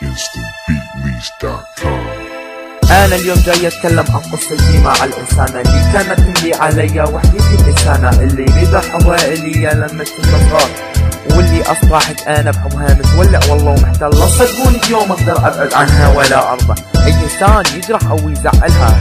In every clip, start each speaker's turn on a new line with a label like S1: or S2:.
S1: InstantBeatLease.com.
S2: أنا اليوم جاي أتكلم عن قصتي مع الإنسانة اللي كانت تملي عليا وحدي في اللسانة، اللي رضا حبها إليا لما كنت صغار، واللي أصبحت أنا بحبها متولع والله ومحتل. صدقوني اليوم أقدر أبعد عنها ولا أرضى أي إنسان يجرح أو يزعلها.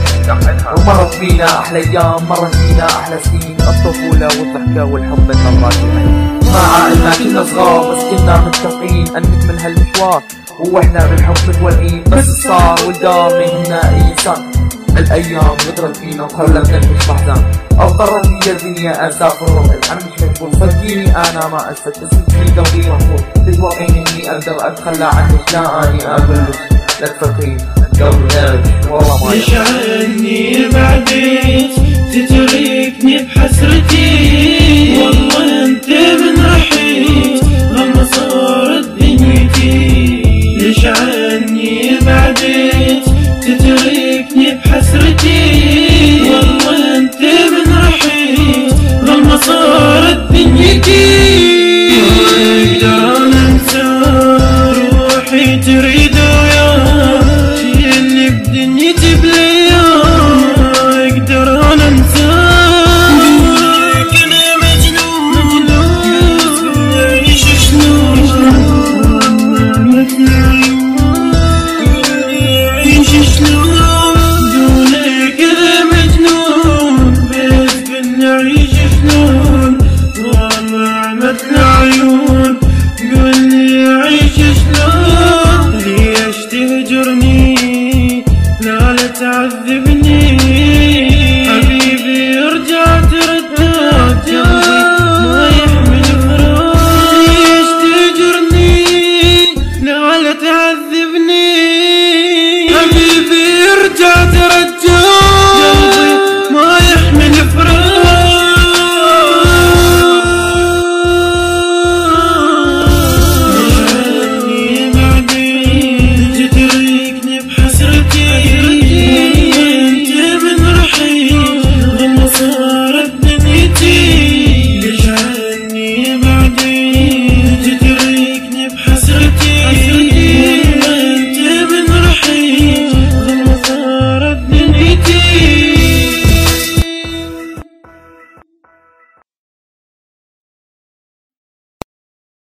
S2: ومرت بينا أحلى أيام، مرت بينا أحلى سنين، الطفولة والضحكة والحب النظرات العين. مع إننا كنا صغار بس كنا متفقين أن نكمل هالمشوار واحنا بالحب متولعين، بس صار والدار مننا انسان. الايام غدرت فينا وخلتنا نعيش بحزان، اضطرت لي الدنيا اسافر وابعد عن مش مجبور. صدقيني انا ما اسفت بس في قلبي مفهوم، تتوقعين اني اقدر اتخلى عنك؟ لا اني اقول لك لا تفكرين قلبي والله ما
S3: ليش عني بعدك تتركني بحسرتي؟